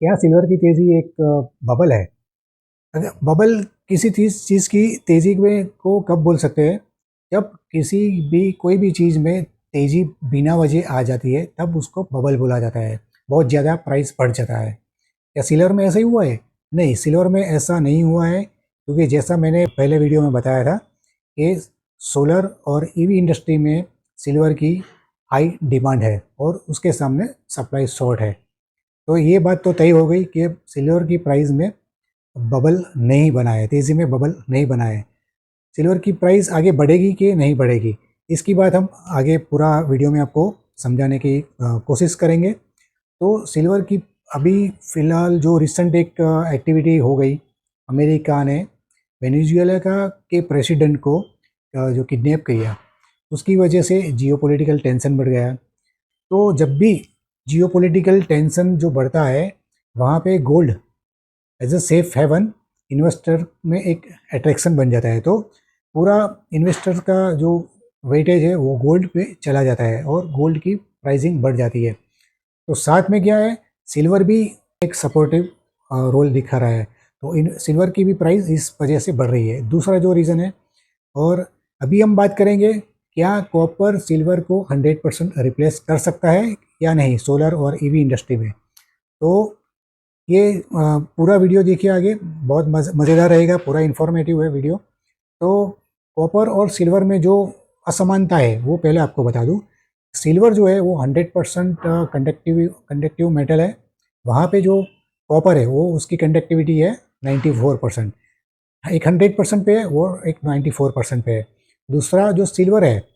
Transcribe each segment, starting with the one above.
क्या सिल्वर की तेजी एक बबल है? अगर बबल किसी चीज़ की तेजी में को कब बोल सकते हैं? जब किसी भी कोई भी चीज़ में तेजी बिना वजह आ जाती है, तब उसको बबल बोला जाता है। बहुत ज़्यादा प्राइस बढ़ जाता है। क्या सिल्वर में ऐसा ही हुआ है? नहीं, सिल्वर में ऐसा नहीं हुआ है, क्योंकि जैसा मैंने पहले वीडियो में बताया था कि सोलर और ईवी इंडस्ट्री में सिल्वर की हाई डिमांड है और उसके सामने सप्लाई शॉर्ट है। तो ये बात तो तय हो गई कि अब सिल्वर की प्राइस में बबल नहीं बना है, तेज़ी में बबल नहीं बना है। सिल्वर की प्राइस आगे बढ़ेगी कि नहीं बढ़ेगी, इसकी बात हम आगे पूरा वीडियो में आपको समझाने की कोशिश करेंगे। तो सिल्वर की अभी फ़िलहाल जो रिसेंट एक एक्टिविटी हो गई, अमेरिका ने वेनेजुएला का के प्रेसिडेंट को जो किडनैप किया, उसकी वजह से जियोपॉलिटिकल टेंशन बढ़ गया। तो जब भी जियोपॉलिटिकल टेंशन जो बढ़ता है, वहाँ पे gold as a safe haven investor में एक अट्रैक्शन बन जाता है। तो पूरा इन्वेस्टर का जो वेटेज है वो गोल्ड पे चला जाता है और गोल्ड की प्राइसिंग बढ़ जाती है। तो साथ में क्या है, सिल्वर भी एक सपोर्टिव रोल दिखा रहा है। तो इन सिल्वर की भी प्राइस इस वजह से बढ़ रही है। दूसरा जो रीज़न है, और अभी हम बात करेंगे क्या कॉपर सिल्वर को 100% रिप्लेस कर सकता है या नहीं सोलर और ईवी इंडस्ट्री में। तो ये पूरा वीडियो देखिए आगे, बहुत मज़ेदार रहेगा, पूरा इन्फॉर्मेटिव है वीडियो। तो कॉपर और सिल्वर में जो असमानता है वो पहले आपको बता दूं। सिल्वर जो है वो 100% कंडक्टिव मेटल है। वहाँ पे जो कॉपर है वो उसकी कंडक्टिविटी है 94%। एक 100% पे है वो एक 94% पे है। दूसरा जो सिल्वर है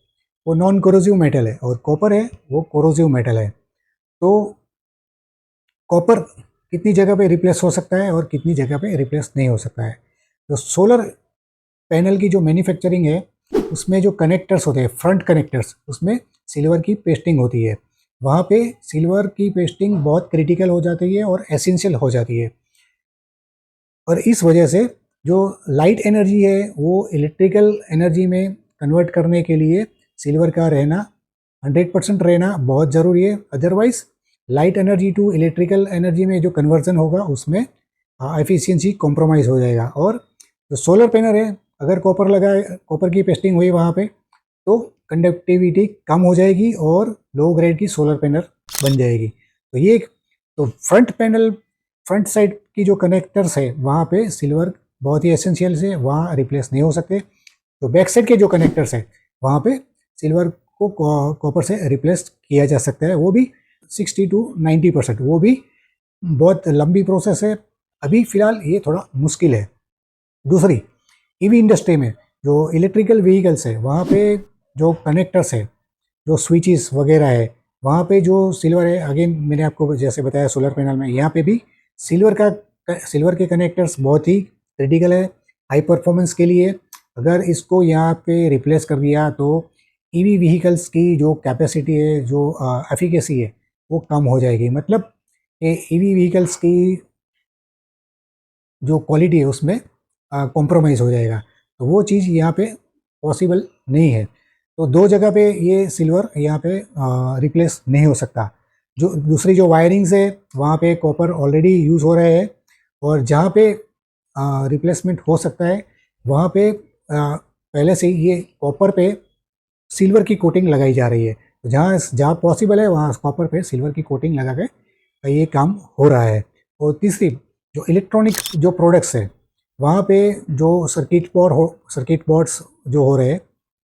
वो नॉन कोरोजिव मेटल है और कॉपर है वो कोरोजिव मेटल है। तो कॉपर कितनी जगह पे रिप्लेस हो सकता है और कितनी जगह पे रिप्लेस नहीं हो सकता है। तो सोलर पैनल की जो मैन्युफैक्चरिंग है, उसमें जो कनेक्टर्स होते हैं, फ्रंट कनेक्टर्स, उसमें सिल्वर की पेस्टिंग होती है। वहाँ पे सिल्वर की पेस्टिंग बहुत क्रिटिकल हो जाती है और एसेंशियल हो जाती है। और इस वजह से जो लाइट एनर्जी है वो इलेक्ट्रिकल एनर्जी में कन्वर्ट करने के लिए सिल्वर का रहना 100% रहना बहुत ज़रूरी है। Otherwise light energy to electrical energy में जो कन्वर्जन होगा उसमें एफिशिएंसी कॉम्प्रोमाइज़ हो जाएगा। और जो सोलर पैनल है, अगर कॉपर लगाए, कॉपर की पेस्टिंग हुई वहाँ पे, तो कंडक्टिविटी कम हो जाएगी और लो ग्रेड की सोलर पैनल बन जाएगी। तो ये तो फ्रंट पैनल, फ्रंट साइड की जो कनेक्टर्स है वहाँ पे सिल्वर बहुत ही एसेंशियल है, वहाँ रिप्लेस नहीं हो सकते। तो बैक साइड के जो कनेक्टर्स है वहाँ पे सिल्वर को कॉपर से रिप्लेस किया जा सकता है, वो भी 60 to 90%। वो भी बहुत लंबी प्रोसेस है, अभी फ़िलहाल ये थोड़ा मुश्किल है। दूसरी, ईवी इंडस्ट्री में जो इलेक्ट्रिकल व्हीकल्स है वहाँ पे जो कनेक्टर्स है, जो स्विचेस वगैरह है, वहाँ पे जो सिल्वर है, अगेन मैंने आपको जैसे बताया सोलर पैनल में, यहाँ पे भी सिल्वर का सिल्वर के कनेक्टर्स बहुत ही क्रिटिकल है हाई परफॉर्मेंस के लिए। अगर इसको यहाँ पे रिप्लेस कर दिया तो ईवी व्हीकल्स की जो कैपेसिटी है, जो एफिकेसी है, वो कम हो जाएगी। मतलब ये ईवी व्हीकल्स की जो क्वालिटी है उसमें कॉम्प्रोमाइज़ हो जाएगा। तो वो चीज़ यहाँ पे पॉसिबल नहीं है। तो दो जगह पे ये सिल्वर यहाँ पे रिप्लेस नहीं हो सकता। जो दूसरी जो वायरिंग्स है वहाँ पे कॉपर ऑलरेडी यूज़ हो रहे हैं, और जहाँ पे रिप्लेसमेंट हो सकता है वहाँ पे पहले से ही ये कॉपर पे सिल्वर की कोटिंग लगाई जा रही है। तो जहाँ जहाँ पॉसिबल है वहाँ कॉपर पे सिल्वर की कोटिंग लगा के ये काम हो रहा है। और तीसरी, जो इलेक्ट्रॉनिक जो प्रोडक्ट्स है वहाँ पे जो सर्किट बोर्ड्स जो हो रहे हैं,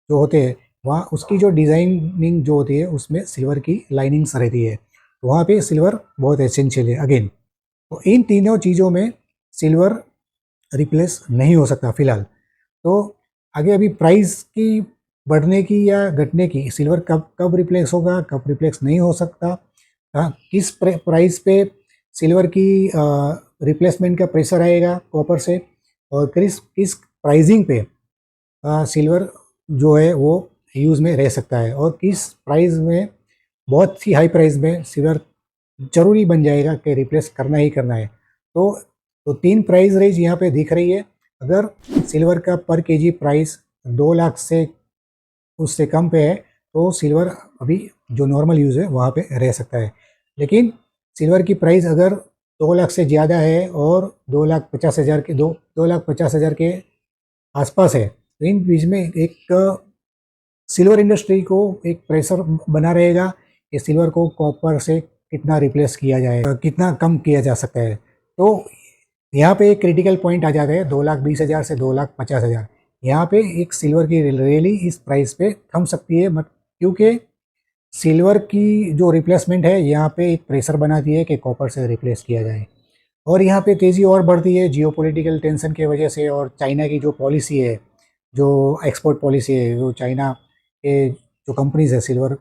जो होते हैं, वहाँ उसकी जो डिज़ाइनिंग जो होती है उसमें सिल्वर की लाइनिंग्स रहती है। तो वहाँ पे सिल्वर बहुत एसेंशियल है अगेन। तो इन तीनों चीज़ों में सिल्वर रिप्लेस नहीं हो सकता फ़िलहाल। तो आगे अभी प्राइस की बढ़ने की या घटने की, सिल्वर कब कब रिप्लेस होगा, कब रिप्लेस नहीं हो सकता, किस प्राइस पे सिल्वर की रिप्लेसमेंट का प्रेशर आएगा कॉपर से, और किस किस प्राइसिंग पे सिल्वर जो है वो यूज़ में रह सकता है, और किस प्राइस में, बहुत ही हाई प्राइस में सिल्वर जरूरी बन जाएगा कि रिप्लेस करना ही करना है। तो तीन प्राइस रेंज यहाँ पे दिख रही है। अगर सिल्वर का पर केजी प्राइस 2 लाख से उससे कम पे है तो सिल्वर अभी जो नॉर्मल यूज़ है वहाँ पे रह सकता है। लेकिन सिल्वर की प्राइस अगर 2 लाख से ज़्यादा है और 2,50,000 के 2,50,000 के आसपास है। तो इन बीच में एक सिल्वर इंडस्ट्री को एक प्रेशर बना रहेगा कि सिल्वर को कॉपर से कितना रिप्लेस किया जाए, कितना कम किया जा सकता है। तो यहाँ पे एक क्रिटिकल पॉइंट आ जाता है 2,20,000 से 2,50,000। यहाँ पे एक सिल्वर की रैली इस प्राइस पे थम सकती है, क्योंकि सिल्वर की जो रिप्लेसमेंट है यहाँ पे एक प्रेशर बनाती है कि कॉपर से रिप्लेस किया जाए। और यहाँ पे तेज़ी और बढ़ती है जियोपॉलिटिकल टेंशन की वजह से, और चाइना की जो पॉलिसी है, जो एक्सपोर्ट पॉलिसी है, जो चाइना के जो कंपनीज है सिल्वर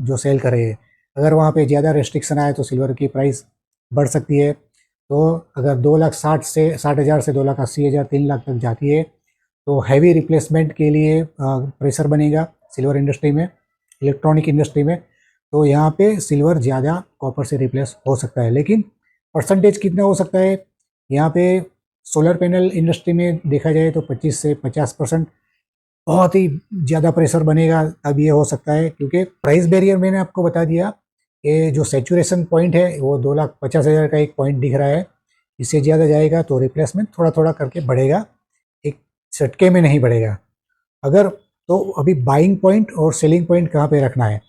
जो सेल कर रहे हैं, अगर वहाँ पे ज़्यादा रेस्ट्रिक्शन आए तो सिल्वर की प्राइस बढ़ सकती है। तो अगर 2,60,000 से 2,80,000 3 लाख तक जाती है तो हैवी रिप्लेसमेंट के लिए प्रेशर बनेगा सिल्वर इंडस्ट्री में, इलेक्ट्रॉनिक इंडस्ट्री में। तो यहाँ पे सिल्वर ज़्यादा कॉपर से रिप्लेस हो सकता है, लेकिन परसेंटेज कितना हो सकता है यहाँ पे सोलर पैनल इंडस्ट्री में देखा जाए तो 25 से 50% बहुत ही ज़्यादा प्रेशर बनेगा। अब ये हो सकता है क्योंकि प्राइस बैरियर मैंने आपको बता दिया कि जो सैचुरेशन पॉइंट है वो 2,50,000 का एक पॉइंट दिख रहा है। इससे ज़्यादा जाएगा तो रिप्लेसमेंट थोड़ा थोड़ा करके बढ़ेगा, एक झटके में नहीं बढ़ेगा। अगर तो अभी बाइंग पॉइंट और सेलिंग पॉइंट कहाँ पे रखना है,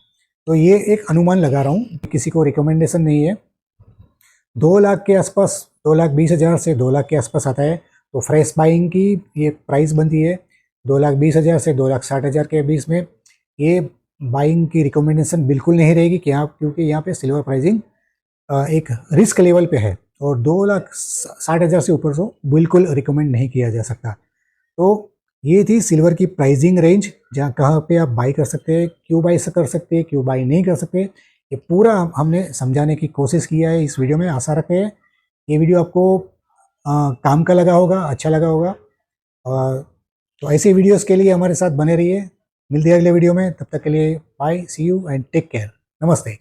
तो ये एक अनुमान लगा रहा हूँ, किसी को रिकमेंडेशन नहीं है। 2 लाख के आसपास, 2,20,000 से 2 लाख के आसपास आता है तो फ्रेश बाइंग की ये प्राइस बनती है 2,20,000 से 2,60,000 के बीच में। ये बाइंग की रिकमेंडेशन बिल्कुल नहीं रहेगी क्योंकि यहाँ पे सिल्वर प्राइसिंग एक रिस्क लेवल पे है और 2,60,000 से ऊपर तो बिल्कुल रिकमेंड नहीं किया जा सकता। तो ये थी सिल्वर की प्राइसिंग रेंज, जहाँ कहाँ पे आप बाई कर सकते हैं, क्यों बाई कर सकते हैं, क्यों बाई नहीं कर सकते, ये पूरा हमने समझाने की कोशिश किया है इस वीडियो में। आशा रखते हैं ये वीडियो आपको काम का लगा होगा, अच्छा लगा होगा। तो ऐसे वीडियोस के लिए हमारे साथ बने रहिए। मिलते हैं अगले वीडियो में, तब तक के लिए bye, see you and take care. नमस्ते।